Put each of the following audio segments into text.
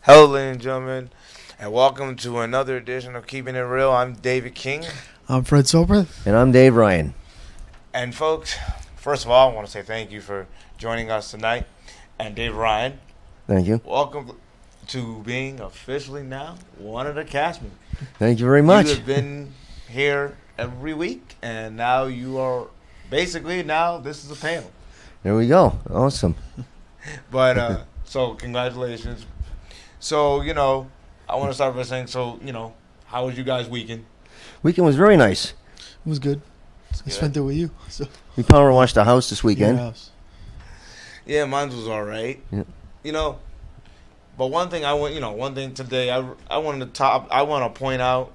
Hello, ladies and gentlemen, and welcome to another edition of Keeping It Real. I'm David King. I'm Fred Cilbrith. And I'm Dave Ryan. And folks, first of all, I want to say thank you for joining us tonight. And Dave Ryan, Thank you. welcome to being officially now one of the castmen. Thank you very much. You have been here every week, and now you are basically now this is a panel. There we go. Awesome. But so congratulations. So I want to start by saying, how was you guys' weekend? Weekend was very nice. It was good. I spent it with you. So. We power washed the house this weekend. Your house. Yeah, mine was all right. Yeah. But one thing one thing today I want to point out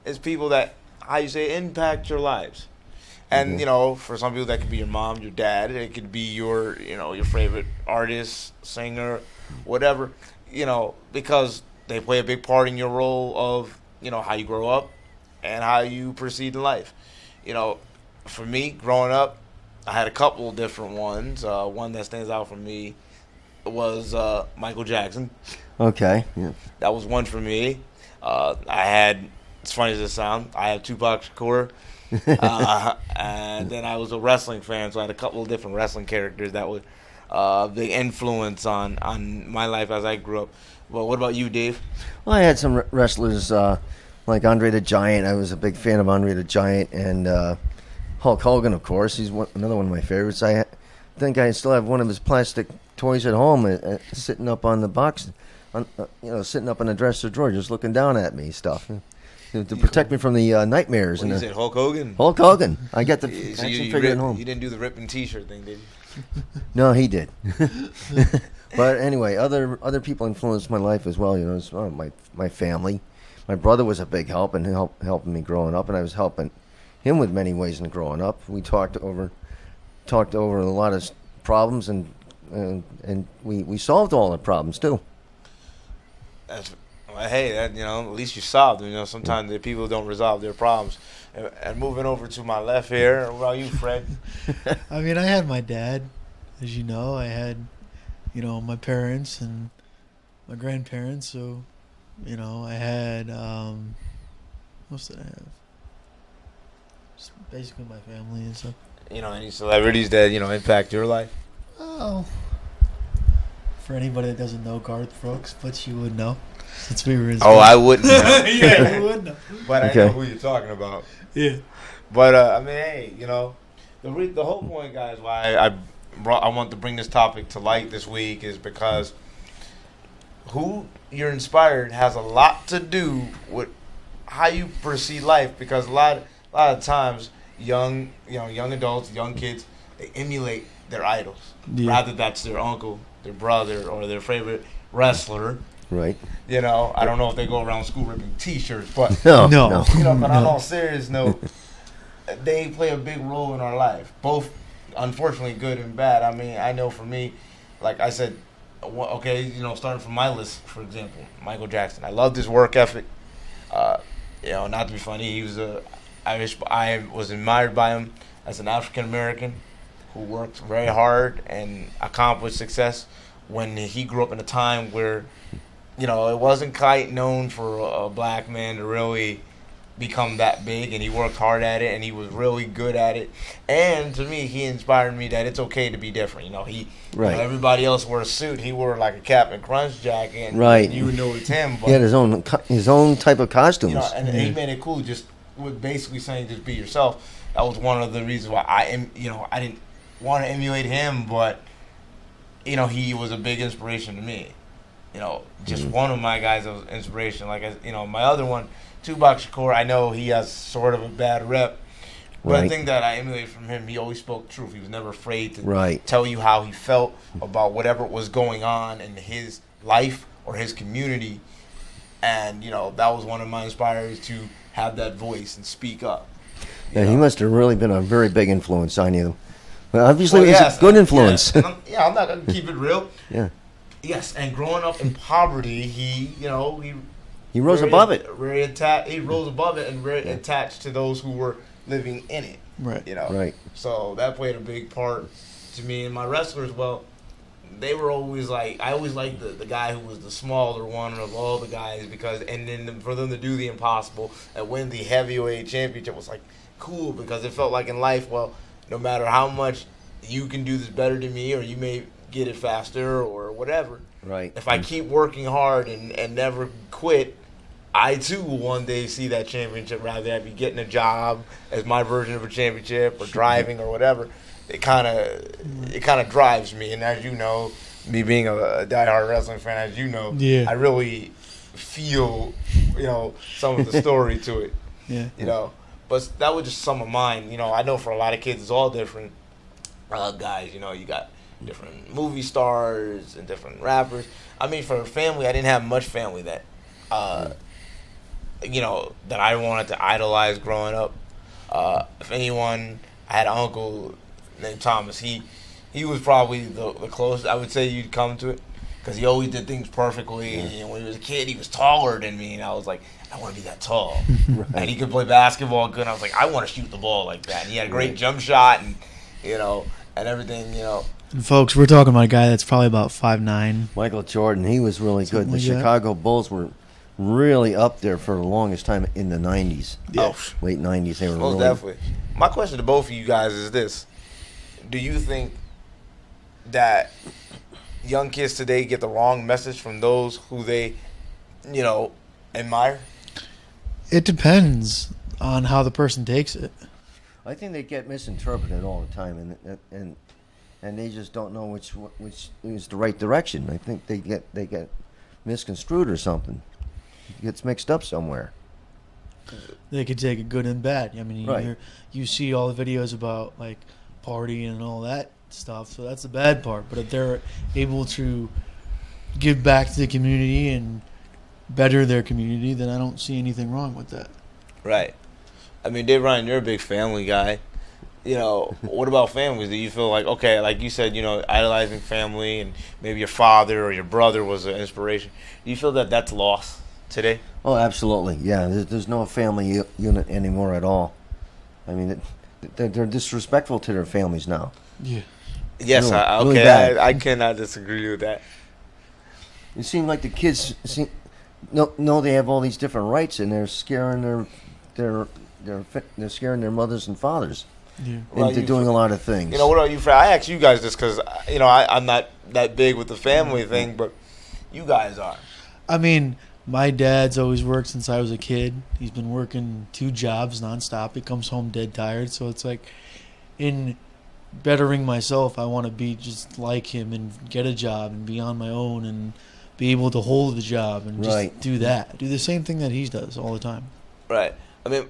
is people that, how you say, impact your lives. And, for some people that could be your mom, your dad, it could be your favorite artist, singer, whatever, because they play a big part in your role of, how you grow up and how you proceed in life. For me, growing up, I had a couple of different ones. One that stands out for me was Michael Jackson. Okay. Yeah. That was one for me. It's funny as it sounds, I have Tupac Shakur. And then I was a wrestling fan, so I had a couple of different wrestling characters that were big influence on my life as I grew up. Well, what about you, Dave? Well, I had some wrestlers like Andre the Giant. I was a big fan of Andre the Giant, and Hulk Hogan, of course. He's another one of my favorites. I think I still have one of his plastic toys at home, sitting up on the box, sitting up on the dresser drawer, just looking down at me, stuff. To protect me from the nightmares. What, you said Hulk Hogan? Hulk Hogan. I got the so action figure at home. You didn't do the ripping T-shirt thing, did you? No, he did. But anyway, other people influenced my life as well. My family. My brother was a big help and helping me growing up, and I was helping him with many ways in growing up. We talked over a lot of problems, and we solved all the problems too. Hey, at least you solved them. Sometimes the people don't resolve their problems. And moving over to my left here, what about you, Fred? I mean, I had my dad, as you know. I had, my parents and my grandparents. So, I had, what else did I have? Just basically my family and stuff. Any celebrities that, impact your life? Oh. For anybody that doesn't know Garth Brooks, but you would know. Since we were his I wouldn't know. Yeah, you would know. But I know who you're talking about. Yeah. But, hey, the whole point, guys, why I want to bring this topic to light this week is because who you're inspired has a lot to do with how you perceive life. Because a lot of times, young adults, young kids, they emulate their idols. Yeah. Rather that's their uncle, their brother, or their favorite wrestler. Right. I don't know if they go around school ripping T-shirts, but No. But on all serious note, they play a big role in our life, both unfortunately good and bad. I mean, I know for me, like I said, starting from my list, for example, Michael Jackson. I loved his work ethic. Not to be funny, he was I was admired by him as an African American who worked very hard and accomplished success when he grew up in a time where it wasn't quite known for a black man to really become that big, and he worked hard at it, and he was really good at it. And to me, he inspired me that it's okay to be different. Everybody else wore a suit, he wore like a Captain Crunch jacket, and right. You would know it's him. But, he had his own type of costumes. And he made it cool, just with basically saying just be yourself. That was one of the reasons why I didn't want to emulate him, but he was a big inspiration to me. Just one of my guys of inspiration. Like, my other one, Tupac Shakur, I know he has sort of a bad rep. But right. I think that I emulate from him, he always spoke truth. He was never afraid to tell you how he felt about whatever was going on in his life or his community. And, that was one of my inspirers to have that voice and speak up. Yeah, he must have really been a very big influence on you. Well, obviously, it was a good influence. Yeah, I'm not going to keep it real. Yeah. Yes, and growing up in poverty, he rose above it. He rose above it and very attached to those who were living in it. Right. Right. So that played a big part to me and my wrestlers. Well, they were always like, I always liked the guy who was the smaller one of all the guys, because, and then for them to do the impossible and win the heavyweight championship was like cool, because it felt like in life, well, no matter how much you can do this better than me, or you may get it faster or whatever. Right. If I keep working hard and never quit, I too will one day see that championship, rather than be getting a job as my version of a championship or driving or whatever. It kind of drives me, and as you know, me being a diehard wrestling fan, as you know, Yeah. I really feel, some of the story to it. Yeah. But that was just some of mine. I know for a lot of kids it's all different. Guys, you got different movie stars and different rappers. I mean, for family, I didn't have much family that, that I wanted to idolize growing up. If anyone, I had an uncle named Thomas. He was probably the closest I would say you'd come to it, because he always did things perfectly. And when he was a kid, he was taller than me, and I was like, I want to be that tall. Right. And he could play basketball good. And I was like, I want to shoot the ball like that. And he had a great jump shot, and and everything. And folks, we're talking about a guy that's probably about 5'9". Michael Jordan, he was really good. The like that. Chicago Bulls were really up there for the longest time in the 90s. Yeah. Late 90s. They were Most really... definitely. My question to both of you guys is this: do you think that young kids today get the wrong message from those who they, admire? It depends on how the person takes it. I think they get misinterpreted all the time, and they just don't know which is the right direction. I think they get misconstrued or something. It gets mixed up somewhere. They could take it good and bad. I mean, Right. you see all the videos about like partying and all that stuff, so that's the bad part. But if they're able to give back to the community and better their community, then I don't see anything wrong with that. Right. I mean, Dave Ryan, you're a big family guy. What about families? Do you feel like, okay, like you said, idolizing family, and maybe your father or your brother was an inspiration. Do you feel that that's lost today? Oh, absolutely. Yeah, there's no family unit anymore at all. I mean, they're disrespectful to their families now. Yeah. Yes, Really bad. I cannot disagree with that. It seems like the kids know they have all these different rights, and they're scaring they're scaring their mothers and fathers Yeah. into doing a lot of things. What about you, Fred? I asked you guys this because, I'm not that big with the family thing, but you guys are. I mean, my dad's always worked since I was a kid. He's been working 2 jobs nonstop. He comes home dead tired. So it's like, in bettering myself, I want to be just like him and get a job and be on my own and be able to hold the job and just do that. Do the same thing that he does all the time. Right. I mean,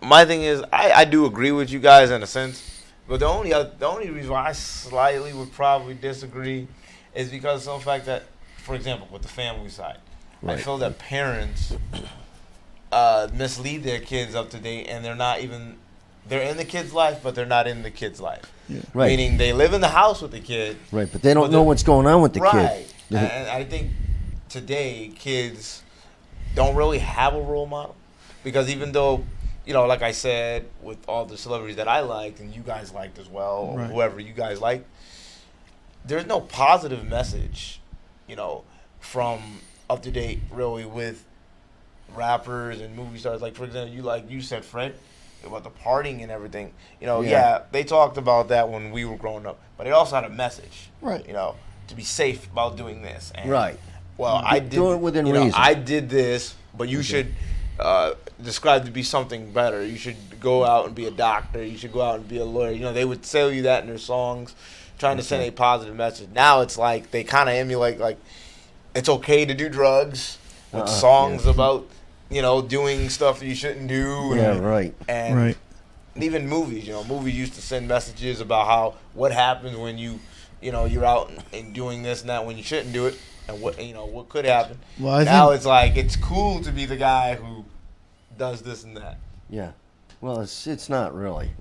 my thing is, I do agree with you guys in a sense, but the only reason why I slightly would probably disagree is because of the fact that, for example, with the family side, I feel that parents mislead their kids up to date, and they're in the kid's life, but they're not in the kid's life. Yeah. Right. Meaning they live in the house with the kid. Right, but they don't know what's going on with the Right. kid. And I think today kids don't really have a role model, because even though, like I said, with all the celebrities that I liked and you guys liked as well, or whoever you guys liked, there's no positive message, from up to date really with rappers and movie stars. Like, for example, you said, Fred, about the partying and everything. Yeah, they talked about that when we were growing up, but it also had a message. Right. To be safe about doing this. And, Right. Well, I did. Do it within reason. I did this, but you should describe to be something better. You should go out and be a doctor. You should go out and be a lawyer. They would sell you that in their songs, trying to send a positive message. Now it's like they kind of emulate, like, it's okay to do drugs with songs about, doing stuff that you shouldn't do. Yeah, and, right. And even movies, movies used to send messages about what happens when you're out and doing this and that when you shouldn't do it, and what could happen. Well, now it's like it's cool to be the guy who does this and that. Yeah. Well, it's not really.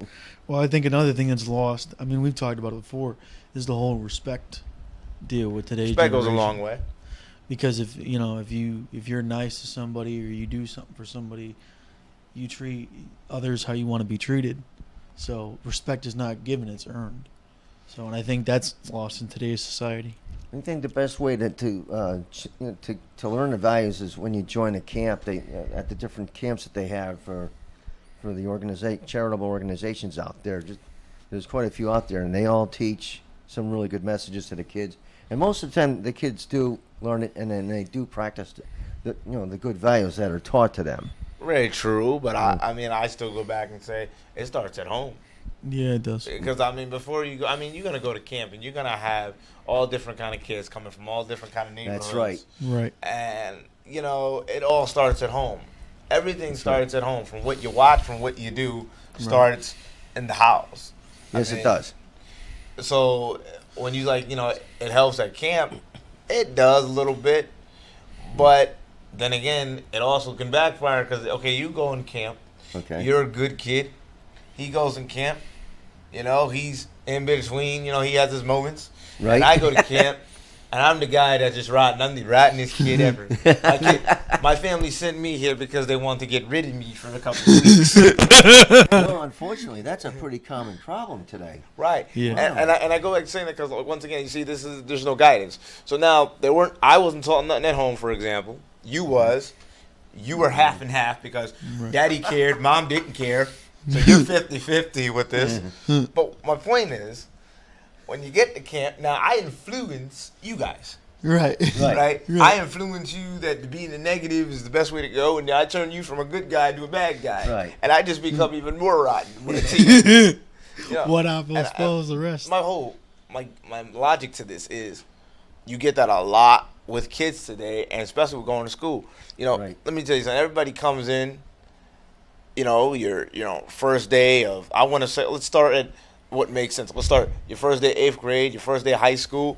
Well, I think another thing that's lost, I mean, we've talked about it before, is the whole respect deal with today's Respect goes a generation. long way. Because if you're nice to somebody or you do something for somebody, you treat others how you want to be treated. So respect is not given, it's earned. So, and I think that's lost in today's society. I think the best way to learn the values is when you join a camp. They at the different camps that they have for the charitable organizations out there. There's quite a few out there, and they all teach some really good messages to the kids. And most of the time, the kids do learn it, and then they do practice the good values that are taught to them. Very true, but I mean, I still go back and say it starts at home. Yeah, it does. Because, I mean, before you go, I mean, you're going to go to camp, and you're going to have all different kind of kids coming from all different kind of neighborhoods. That's right. Right. And, it all starts at home. Everything starts at home. From what you watch, from what you do, starts in the house. Yes, it does. So, when you, it helps at camp, it does a little bit. But, then again, it also can backfire because, okay, you go in camp. Okay. You're a good kid. He goes in camp. He's in between. He has his moments. Right. And I go to camp, and I'm the guy that's just rotting. I'm the rottingest kid ever. My family sent me here because they want to get rid of me for a couple of weeks. No, unfortunately, that's a pretty common problem today. Right. Yeah. And I go back to saying that because, once again, you see, there's no guidance. So now, I wasn't taught nothing at home, for example. You were half and half because Daddy cared, Mom didn't care. So you're 50-50 with this. But my point is, when you get to camp, now I influence you guys. Right. Right? I influence you that being a negative is the best way to go, and I turn you from a good guy to a bad guy. Right. And I just become even more rotten with a team. What I suppose the rest. My logic to this is, you get that a lot with kids today, and especially with going to school. Right. Let me tell you something. Everybody comes in, your first day of, I want to say, let's start at what makes sense. Let's start your first day of 8th grade, your first day of high school.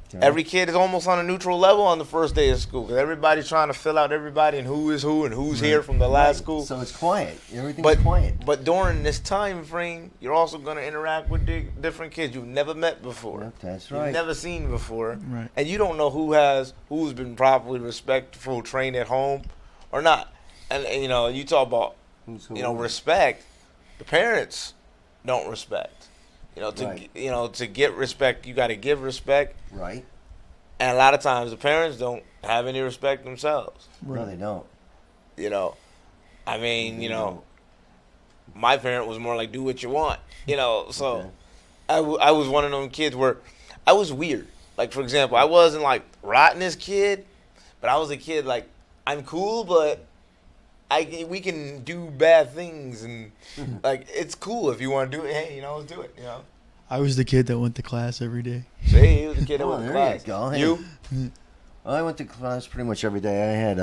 Okay. Every kid is almost on a neutral level on the first day of school because everybody's trying to fill out everybody and who is who and who's here from the last school. So it's quiet. Everything's quiet. But during this time frame, you're also going to interact with different kids you've never met before. Yep, that's right. You've never seen before. Right. And you don't know who's been properly respectful, trained at home or not. And you talk about respect. The parents don't respect. To get respect, you got to give respect. Right. And a lot of times the parents don't have any respect themselves. Right. No, they don't. My parent was more like, do what you want. So okay. I was one of them kids where I was weird. Like, for example, I wasn't like rottenest kid, but I was a kid like, I'm cool, but we can do bad things, and like it's cool if you want to do it. Hey, let's do it. I was the kid that went to class every day. See, he was the kid that went to class. You go. Hey. You? Well, I went to class pretty much every day.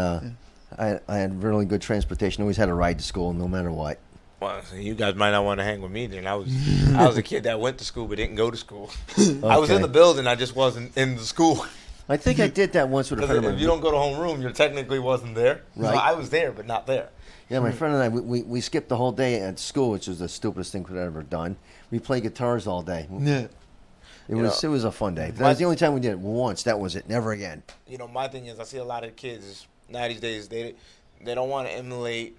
I had really good transportation. Always had a ride to school, no matter what. Well, so you guys might not want to hang with me then. I was a kid that went to school but didn't go to school. Okay. I was in the building. I just wasn't in the school. I think I did that once with a friend of mine. If you don't go to homeroom, you technically wasn't there. Right. So I was there, but not there. Yeah, my friend and I, we skipped the whole day at school, which was the stupidest thing we'd ever done. We played guitars all day. Yeah. It was a fun day. That was the only time we did it once. That was it. Never again. My thing is, I see a lot of kids nowadays, they don't want to emulate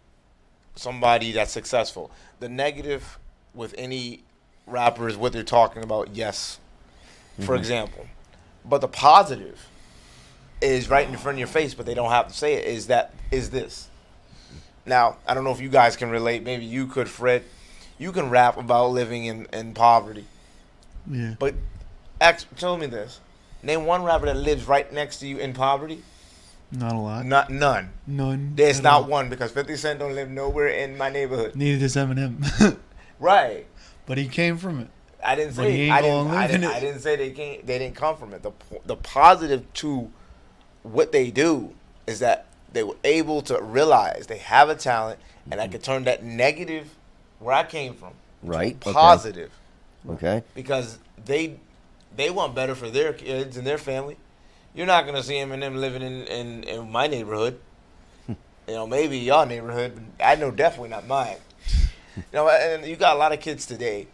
somebody that's successful. The negative with any rapper is what they're talking about, yes, for example. But the positive is right in front of your face, but they don't have to say it, is this. Now, I don't know if you guys can relate. Maybe you could, Fred. You can rap about living in poverty. Yeah. But tell me this. Name one rapper that lives right next to you in poverty. Not a lot. None. None. There's not one because 50 Cent don't live nowhere in my neighborhood. Neither does Eminem. Right. But he came from it. I didn't say I didn't say they didn't come from it. The positive to what they do is that they were able to realize they have a talent, and I could turn that negative where I came from to positive. Okay. Because they want better for their kids and their family. You're not gonna see Eminem living in my neighborhood. Maybe your neighborhood, but I know definitely not mine. And you got a lot of kids today.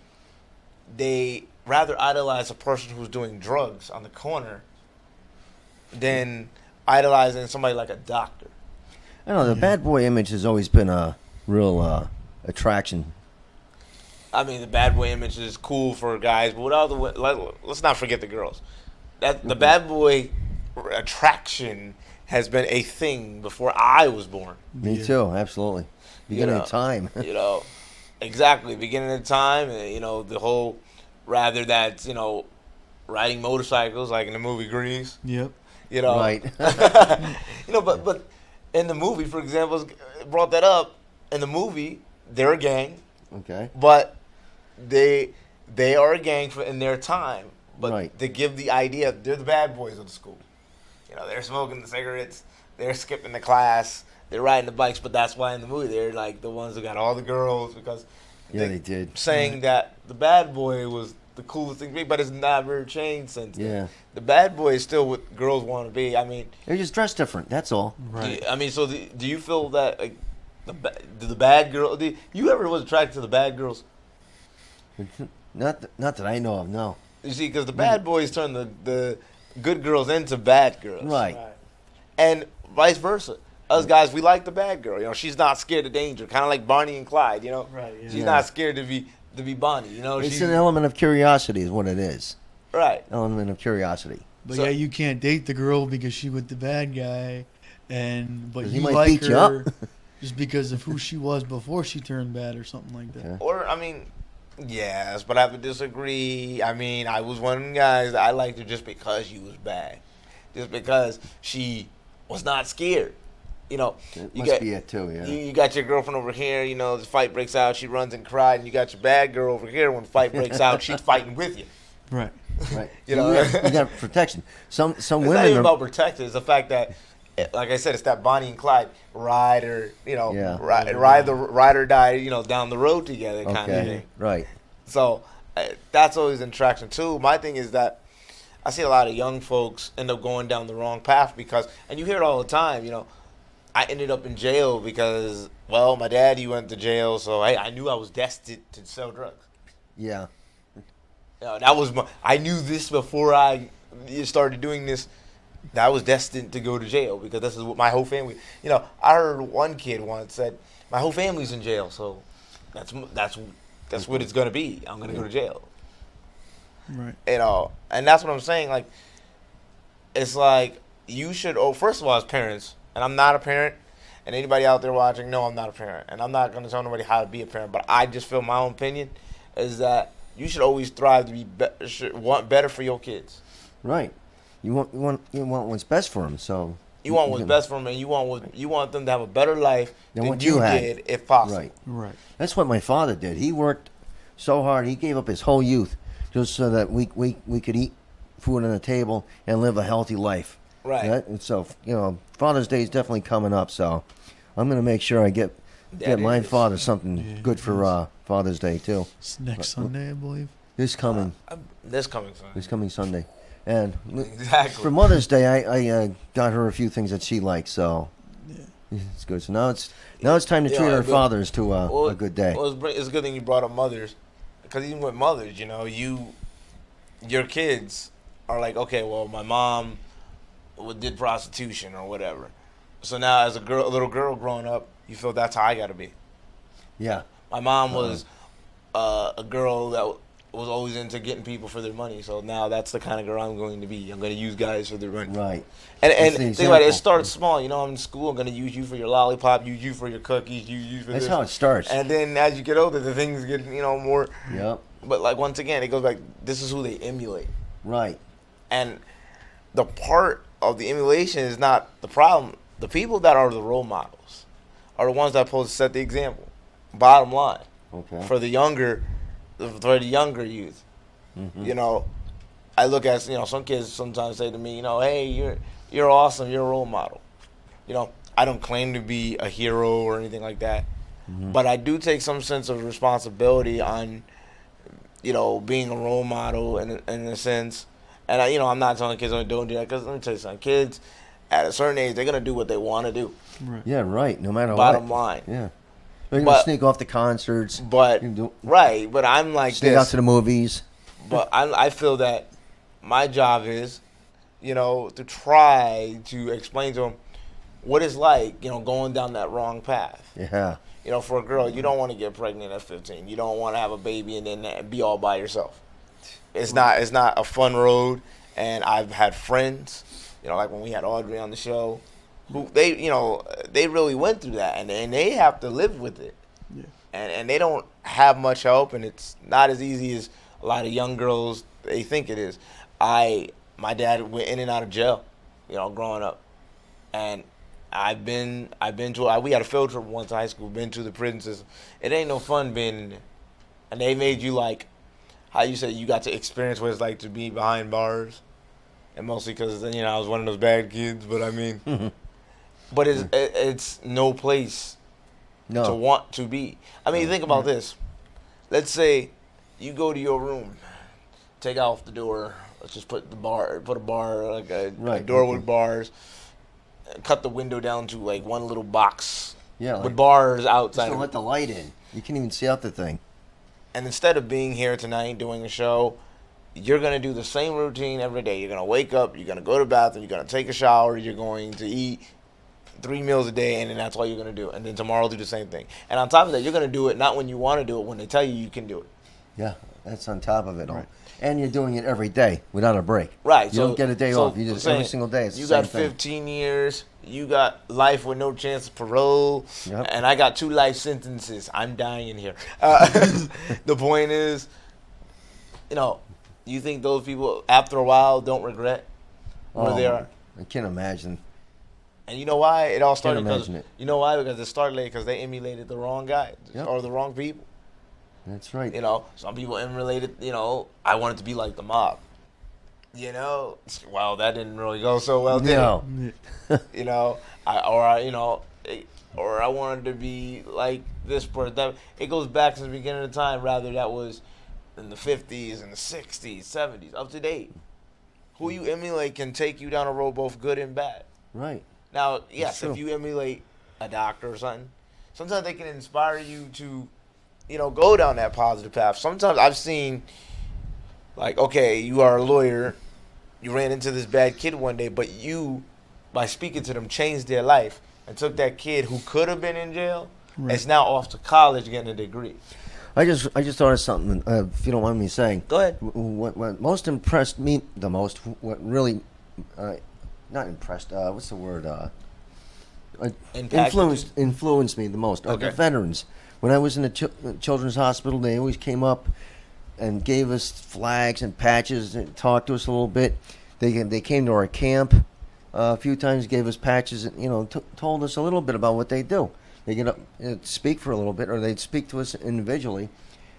They rather idolize a person who's doing drugs on the corner than idolizing somebody like a doctor. I don't know. The bad boy image has always been a real attraction I mean, the bad boy image is cool for guys, but let's not forget the girls. That the bad boy attraction has been a thing before I was born. Me too, absolutely. Beginning of time. Exactly, beginning of time, and the whole rather that's riding motorcycles like in the movie Grease. Yep. Right. But in the movie, for example, brought that up. In the movie, they're a gang. Okay. But they are a gang in their time. But right. they give the idea they're the bad boys of the school. They're smoking the cigarettes. They're skipping the class. They're riding the bikes. But that's why in the movie they're like the ones who got all the girls because they did saying that the bad boy was the coolest thing, but it's never changed since then. Yeah. The bad boy is still what girls want to be. I mean, they're just dressed different. That's all. Right. Do you feel that the bad girl? You ever was attracted to the bad girls? Not that I know of. No. You see, because the bad boys turn the good girls into bad girls, right? And vice versa. Us guys, we like the bad girl. She's not scared of danger, kind of like Barney and Clyde. Right. Yeah. She's not scared to be Bonnie. It's an element of curiosity, is what it is. Right. Element of curiosity. But you can't date the girl because she with the bad guy, but you might like beat you her up. just because of who she was before she turned bad or something like that. Yeah. Or yes, but I would disagree. I mean, I was one of them guys that I liked her just because she was bad, just because she was not scared. It must be it too. Yeah. You got your girlfriend over here. The fight breaks out, she runs and cries, and you got your bad girl over here. When the fight breaks out, she's fighting with you. Right. Right. you got protection. Some it's women not even are about protection. It's the fact that, like I said, it's that Bonnie and Clyde ride or ride or die. Down the road together kind of thing. Right. So that's always an attraction too. My thing is that I see a lot of young folks end up going down the wrong path and you hear it all the time. I ended up in jail because, my daddy went to jail, so I knew I was destined to sell drugs. Yeah. That was I knew this before I started doing this. That I was destined to go to jail because this is what my whole family. I heard one kid once said, "My whole family's in jail, so that's what it's gonna be. I'm gonna go to jail." Right. And that's what I'm saying. Like, it's like you should. First of all, as parents, and I'm not a parent, and anybody out there watching, no, I'm not a parent, and I'm not gonna tell nobody how to be a parent. But I just feel my own opinion is that you should always strive to want better for your kids. Right. You want what's best for them. So you want what's best for them, and you want them to have a better life than what you had. did, if possible. Right. That's what my father did. He worked so hard. He gave up his whole youth just so that we could eat food on the table and live a healthy life. Right. So Father's Day is definitely coming up. So I'm going to make sure I get my father something good for Father's Day too. It's next Sunday, I believe. This coming Sunday. And Exactly. for Mother's Day, I got her a few things that she likes. So it's good. So now it's time to treat our fathers to a good day. Well, it's a good thing you brought up mothers, because even with mothers, your kids are like, okay, well, my mom did prostitution or whatever. So now, as a little girl growing up, you feel that's how I got to be. Yeah. My mom was a girl that was always into getting people for their money. So now that's the kind of girl I'm going to be. I'm going to use guys for their money. Right. And think about it. It starts small. I'm in school. I'm going to use you for your lollipop. Use you for your cookies. Use you for That's this. how it starts. And then as you get older, the things get more. Yep. But like once again, it goes back. This is who they emulate. Right. And the part of the emulation is not the problem. The people that are the role models are the ones that are supposed to set the example. Bottom line. Okay. For the younger youth. Mm-hmm. I look at some kids sometimes say to me, hey, you're awesome, you're a role model. I don't claim to be a hero or anything like that, but I do take some sense of responsibility on being a role model in a sense. And I'm not telling kids don't do that, because let me tell you something, kids at a certain age, they're gonna do what they want to do. Right. Yeah, right. No matter what. Bottom line. Yeah. They're gonna sneak off the concerts. But right, but I'm like sneak out to the movies. But I feel that my job is, to try to explain to them what it's like, going down that wrong path. Yeah. You know, for a girl, you don't want to get pregnant at 15. You don't want to have a baby and then be all by yourself. It's not a fun road. And I've had friends, you know, like when we had Audrey on the show, who they really went through that, and they have to live with it. Yeah. And they don't have much help, and it's not as easy as a lot of young girls they think it is. My dad went in and out of jail, you know, growing up, and I've been to. We had a field trip once in high school. Been to the prison system. It ain't no fun being in there, and they made you like, how you say you got to experience what it's like to be behind bars, and mostly because you know I was one of those bad kids. But I mean, but it's no place to want to be. I mean, think about this. Let's say you go to your room, take off the door. Let's just put a bar, like a door with bars. Cut the window down to like one little box with bars outside. Just to let the light in. You can't even see out the thing. And instead of being here tonight doing a show, you're going to do the same routine every day. You're going to wake up, you're going to go to the bathroom, you're going to take a shower, you're going to eat 3 meals a day, and then that's all you're going to do. And then tomorrow do the same thing. And on top of that, you're going to do it not when you want to do it, when they tell you you can do it. Yeah, that's on top of it all. Right. And you're doing it every day without a break. Right. You don't get a day off. You just every single day. It's you the same got 15 years. You got life with no chance of parole. Yep. And I got 2 life sentences. I'm dying here. The point is, you know, you think those people, after a while, don't regret where they are? I can't imagine. And you know why? It all started because, you know why? Because it started late because they emulated the wrong guy or the wrong people. That's right. You know, some people emulated, you know, I wanted to be like the mob. You know, well, that didn't really go so well, did it? You know, or I wanted to be like this person. It goes back to the beginning of time. Rather, that was in the 50s and the 60s, 70s, up to date. Who you emulate can take you down a road both good and bad. Right. Now, yes, if you emulate a doctor or something, sometimes they can inspire you to, you know, go down that positive path. Sometimes I've seen, like, okay, you are a lawyer, you ran into this bad kid one day, but you, by speaking to them, changed their life and took that kid who could have been in jail, is now off to college getting a degree. I just thought of something, if you don't mind me saying. Go ahead. What most impressed me the most, what really, not impressed, what's the word? Influenced me the most. The veterans. When I was in the children's hospital, they always came up and gave us flags and patches and talked to us a little bit. They came to our camp a few times, gave us patches, and you know, told us a little bit about what they do. They get up, speak for a little bit, or they'd speak to us individually.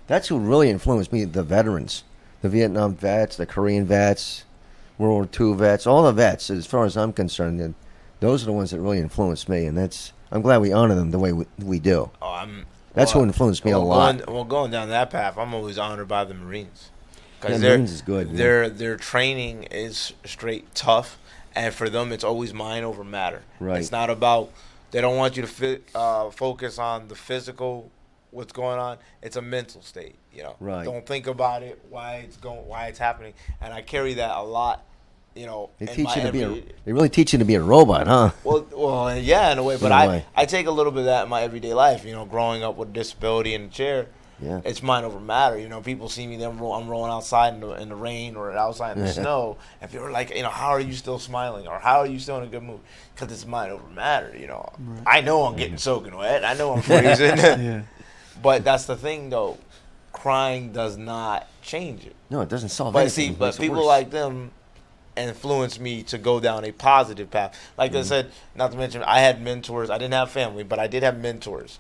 That's who really influenced me: the veterans, the Vietnam vets, the Korean vets, World War II vets, all the vets. As far as I'm concerned, those are the ones that really influenced me, and I'm glad we honor them the way we do. That's who influenced me a lot. Going down that path, I'm always honored by the Marines. Because Marines is good. Their training is straight tough, and for them, it's always mind over matter. Right. It's not about, they don't want you to focus on the physical, what's going on. It's a mental state, you know. Right. Don't think about it, why it's happening. And I carry that a lot. You know, they really teach you to be a robot, huh? Well, yeah, in a way. But I take a little bit of that in my everyday life. You know, growing up with a disability in a chair, it's mind over matter. You know, people see me, I'm rolling outside in the rain or outside in the snow, and people are like, you know, how are you still smiling, or how are you still in a good mood? Because it's mind over matter. You know, I know I'm getting soaking wet. I know I'm freezing. But that's the thing, though. Crying does not change it. No, it doesn't solve anything. But people like them influenced me to go down a positive path. Like I said, not to mention, I had mentors. I didn't have family, but I did have mentors.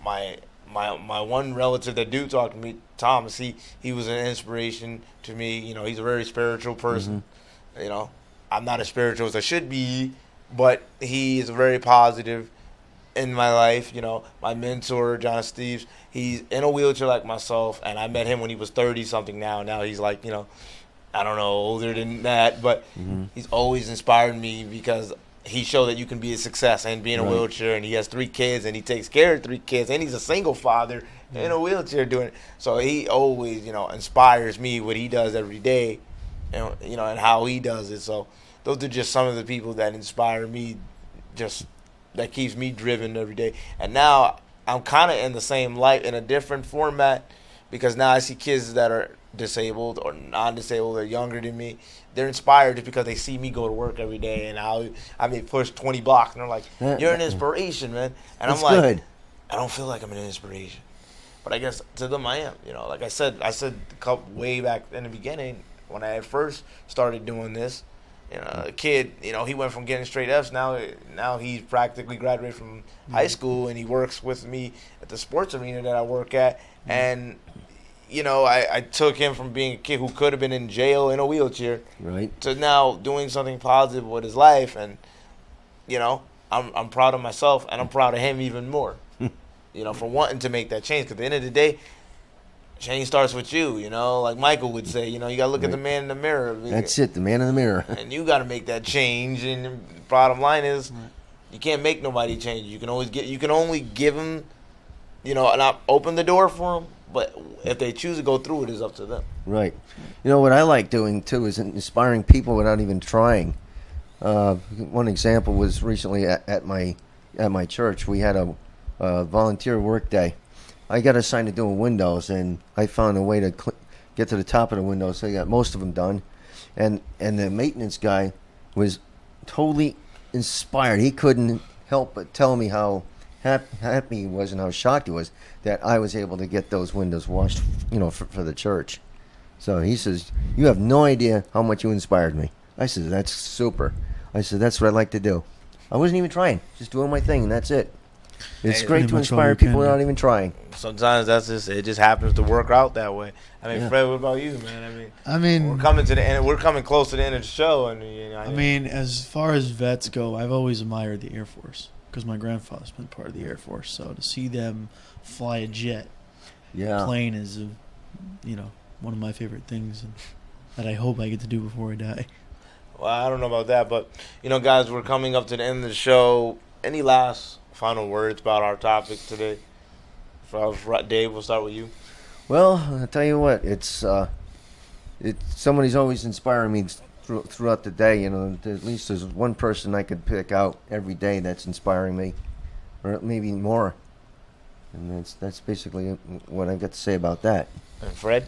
My one relative that do talk to me, Thomas, he was an inspiration to me. You know, he's a very spiritual person. You know, I'm not as spiritual as I should be, but he is very positive in my life. You know, my mentor, John Steves, he's in a wheelchair like myself, and I met him when he was 30-something now. Now he's like, you know, I don't know, older than that, but he's always inspired me because he showed that you can be a success and be in a wheelchair, and he has 3 kids, and he takes care of 3 kids, and he's a single father in a wheelchair doing it. So he always, you know, inspires me what he does every day, and, you know, and how he does it. So those are just some of the people that inspire me, just that keeps me driven every day. And now I'm kind of in the same light in a different format, because now I see kids that are disabled or non-disabled or younger than me. They're inspired just because they see me go to work every day, and I may push 20 blocks, and they're like, "You're an inspiration, man." And I'm like, good. I don't feel like I'm an inspiration, but I guess to them I am. You know, like I said way back in the beginning when I first started doing this. You know, a kid, you know, he went from getting straight F's. Now he's practically graduated from high school, and he works with me at the sports arena that I work at. And you know, I took him from being a kid who could have been in jail in a wheelchair, right, to now doing something positive with his life. And you know, I'm proud of myself, and I'm proud of him even more. You know, for wanting to make that change. Because at the end of the day, change starts with you. You know, like Michael would say. You know, you gotta look at the man in the mirror. That's it, the man in the mirror. And you gotta make that change. And the bottom line is, you can't make nobody change. You can only give them, you know, and open the door for them. But if they choose to go through it, is up to them. Right. You know, what I like doing, too, is inspiring people without even trying. One example was recently at my church. We had a volunteer work day. I got assigned to doing windows, and I found a way to get to the top of the windows, so I got most of them done. And the maintenance guy was totally inspired. He couldn't help but tell me how happy he was and how shocked he was that I was able to get those windows washed, you know, for the church. So he says, "You have no idea how much you inspired me." I said, "That's super." I said, "That's what I like to do." I wasn't even trying, just doing my thing, and that's it. It's great to inspire people without even trying. Sometimes it just happens to work out that way. I mean, Fred, what about you, man? I mean, we're coming to the end. We're coming close to the end of the show, and you know, I mean, as far as vets go, I've always admired the Air Force because my grandfather's been part of the Air Force. So to see them fly a jet, plane is, you know, one of my favorite things that I hope I get to do before I die. Well, I don't know about that, but you know, guys, we're coming up to the end of the show. Any last final words about our topic today? Dave, we'll start with you. Well, I'll tell you what, it's somebody's always inspiring me throughout the day. You know, at least there's one person I could pick out every day that's inspiring me, or maybe more. And that's basically what I've got to say about that. And Fred?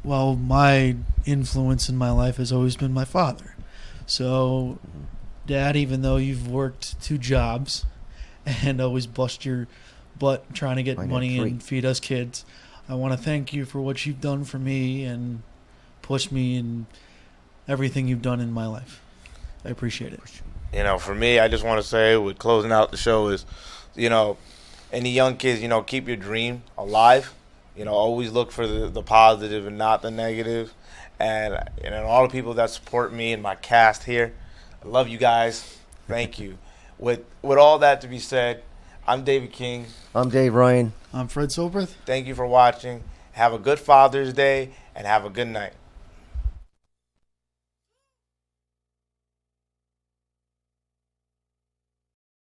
Well, my influence in my life has always been my father. So, Dad, even though you've worked 2 jobs and always bust your butt trying to get money and feed us kids, I want to thank you for what you've done for me and push me in everything you've done in my life. I appreciate it. You know, for me, I just want to say, with closing out the show, is, you know, any young kids, you know, keep your dream alive. You know, always look for the positive and not the negative. And all the people that support me and my cast here, I love you guys. Thank you. With all that to be said, I'm David King. I'm Dave Ryan. I'm Fred Cilbrith. Thank you for watching. Have a good Father's Day and have a good night.